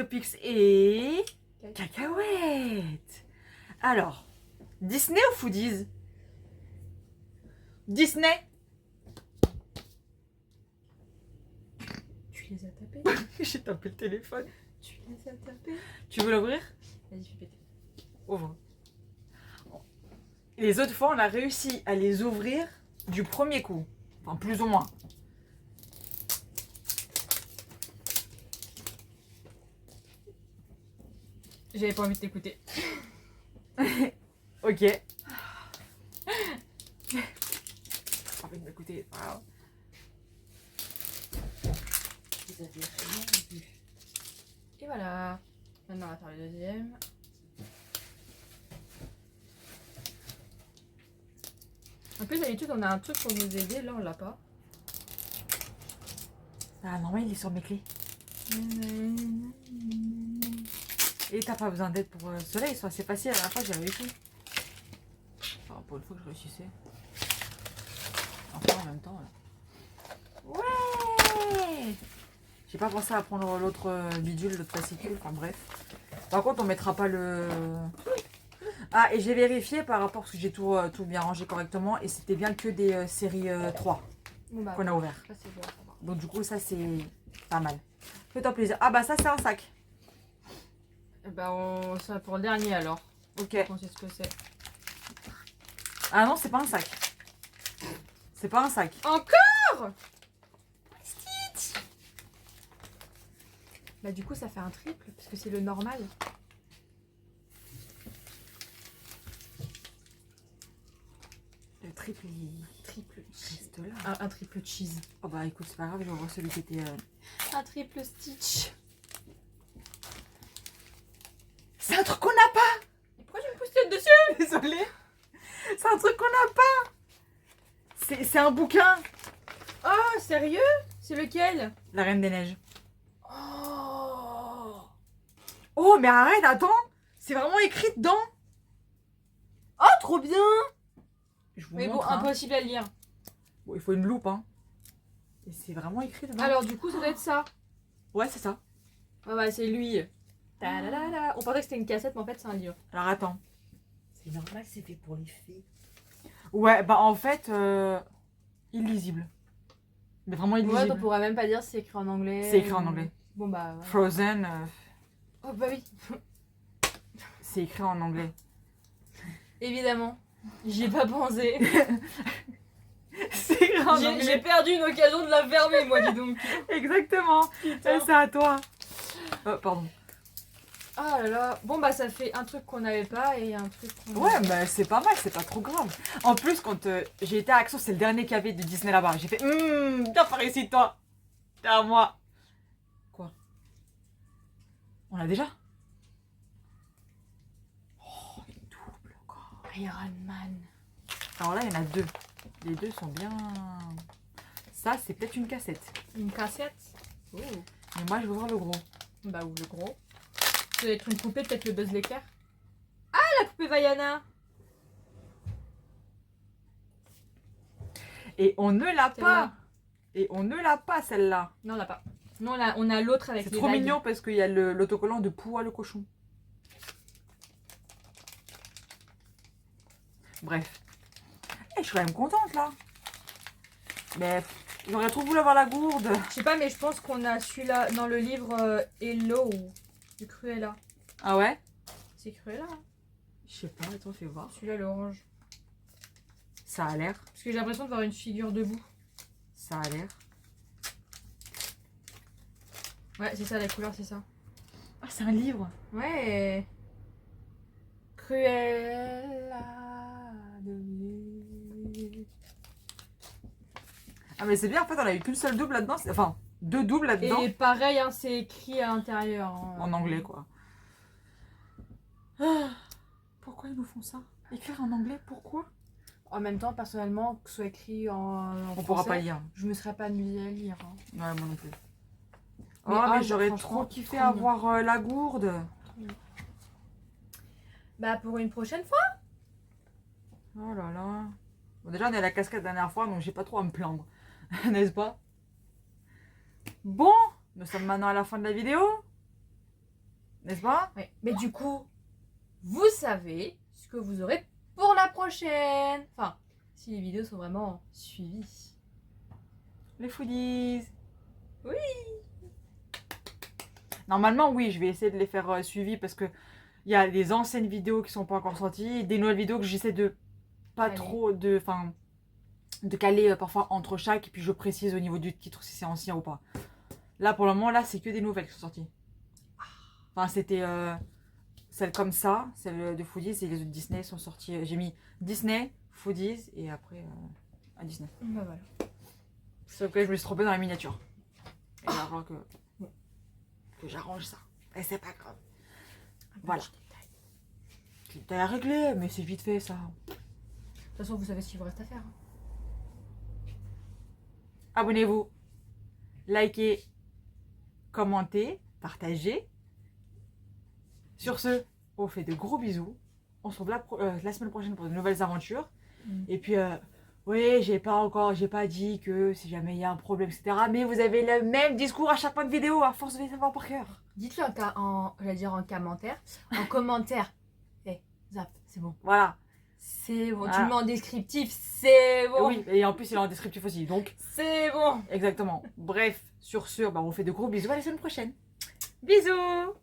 Topix et cacahuètes. Alors, Disney ou Foodies? Disney. Tu les as tapés. J'ai tapé le téléphone. Tu les as tapés. Tu veux l'ouvrir? Vas-y, fais péter. Ouvre. Les autres fois, on a réussi à les ouvrir du premier coup. Enfin, plus ou moins. J'avais pas envie de t'écouter. Ok. Pas envie de m'écouter. Wow. Vous avez rien vu. Et voilà. Maintenant, on va faire le deuxième. En plus, d'habitude, on a un truc pour nous aider. Là, on l'a pas. Ah, normal, il est sur mes clés. Et t'as pas besoin d'aide pour cela, ils sont assez faciles. À la fois, j'ai réussi. Enfin, pour une fois que je réussissais. Enfin, en même temps, là. Ouais! J'ai pas pensé à prendre l'autre bidule, l'autre fascicule, enfin bref. Par contre, on mettra pas le... Ah, et j'ai vérifié par rapport, parce que j'ai tout bien rangé correctement, et c'était bien que des séries 3 Bon, bah, qu'on a ouvert. ça, c'est bon, ça va. Donc du coup, ça c'est pas mal. Fais-toi plaisir. Ah bah ça, c'est un sac. Bah, ça pour le dernier alors. Ok. On sait ce que c'est. Ah non, c'est pas un sac. C'est pas un sac. Encore Stitch. Bah, du coup, ça fait un triple, parce que c'est le normal. Le triple, Triple. reste là. Un triple cheese. Oh bah écoute, c'est pas grave, je vais voir celui qui était... Un triple Stitch. C'est un truc qu'on n'a pas. Et pourquoi tu me pousses dessus? Désolée. C'est un truc qu'on n'a pas. C'est un bouquin. Oh, sérieux? C'est lequel? La Reine des Neiges. Oh. Oh mais arrête, attends. C'est vraiment écrit dedans. Oh, trop bien. Je vous Mais bon, montre, hein. impossible à lire. Bon, il faut une loupe, hein. Et c'est vraiment écrit dedans. Alors, du coup, ça doit être ça. Ouais, c'est ça. Ah bah, c'est lui. Ta-da-da-da. On pensait que c'était une cassette, mais en fait, c'est un livre. Alors attends. C'est normal, c'est fait pour les filles. Ouais, bah en fait, illisible. Mais vraiment Ouais, illisible. on pourrait même pas dire si c'est écrit en anglais. C'est écrit en anglais. Bon, bah. Ouais. Frozen, Oh, bah oui. c'est écrit en anglais. Évidemment. J'y ai pas pensé. C'est écrit en J'ai anglais. perdu une occasion de la fermer, moi, dis donc. Exactement. Putain. C'est à toi. Pardon. Oh là là. Bon, bah, ça fait un truc qu'on n'avait pas et un truc qu'on. Ouais, mais c'est pas mal, c'est pas trop grave. En plus, quand j'ai été à Action, c'est le dernier qu'il y avait de Disney là-bas. J'ai fait, viens par ici, toi. T'es à moi. Quoi? On l'a déjà? Oh, il double encore. Iron Man. Alors là, il y en a deux. Les deux sont bien... Ça, c'est peut-être une cassette. Une cassette. Oh. Mais moi, je vais ouvrir le gros. Bah, ou le gros. Ça doit être une poupée, peut-être le Buzz l'éclair. Ah, la poupée Vaiana. Et on ne l'a Celle-là. pas. Et on ne l'a pas, celle-là. Non, on l'a pas. Non, on a l'autre avec C'est les trop vagues. mignon parce qu'il y a l'autocollant de Pouah le cochon. Bref. Et je suis quand même contente, là. Mais j'aurais trop voulu avoir la gourde. Je sais pas, mais je pense qu'on a celui-là dans le livre Hello de Cruella. Ah ouais? C'est Cruella, hein. Je sais pas, attends, fais voir. Celui-là, l'orange. Ça a l'air. Parce que j'ai l'impression de voir une figure debout. Ça a l'air. Ouais, c'est ça, la couleur, c'est ça. Ah, c'est un livre. Ouais. Cruella de Vil. Ah, mais c'est bien, en fait, on a eu qu'une seule double là-dedans. Enfin, deux doubles là-dedans. Et pareil, hein, c'est écrit à l'intérieur. Hein. En anglais, quoi. Ah, pourquoi ils nous font ça? Écrire en anglais, pourquoi? En même temps, personnellement, que ce soit écrit en On français, pourra pas lire. je me serais pas amusée à lire. Hein. Ouais, moi non plus. Mais, Oh, mais ah, j'aurais franchement, trop kiffé trop avoir la gourde. Bah, pour une prochaine fois. Oh là là. Bon, déjà, on est à la cascade la dernière fois, donc j'ai pas trop à me plaindre. N'est-ce pas? Bon, nous sommes maintenant à la fin de la vidéo. N'est-ce pas? Ouais. Mais du coup, vous savez ce que vous aurez pour la prochaine. Enfin, si les vidéos sont vraiment suivies. Les foodies. Oui. Normalement, oui, je vais essayer de les faire suivis parce que il y a des anciennes vidéos qui sont pas encore sorties, des nouvelles vidéos que j'essaie de pas Caler. trop de caler parfois entre chaque, et puis je précise au niveau du titre si c'est ancien ou pas. Là, pour le moment, là, c'est que des nouvelles qui sont sorties. Enfin, c'était celle comme ça, celle de Foodies, et les autres Disney sont sortis. J'ai mis Disney, Foodies, et après à Disney. Bah voilà. Sauf que je me suis trompée dans la miniature. Et il va falloir que j'arrange ça. Et c'est pas grave. Voilà. T'as à régler, mais c'est vite fait ça. De toute façon, vous savez ce qu'il vous reste à faire. Hein. Abonnez-vous, likez, commentez, partagez. Sur ce, on fait de gros bisous. On se retrouve la semaine prochaine pour de nouvelles aventures. Et puis, oui, j'ai pas dit que si jamais il y a un problème, etc. Mais vous avez le même discours à chaque fin de vidéo, à force de les savoir par cœur. Dites-le j'allais dire en commentaire. En commentaire. Zap, c'est bon. Voilà. C'est bon. Ah. Tu le mets en descriptif, c'est bon. Oui, et en plus, il est en descriptif aussi. Donc, C'est bon. exactement. Bref, sur ce, on fait de gros bisous. À la semaine prochaine. Bisous.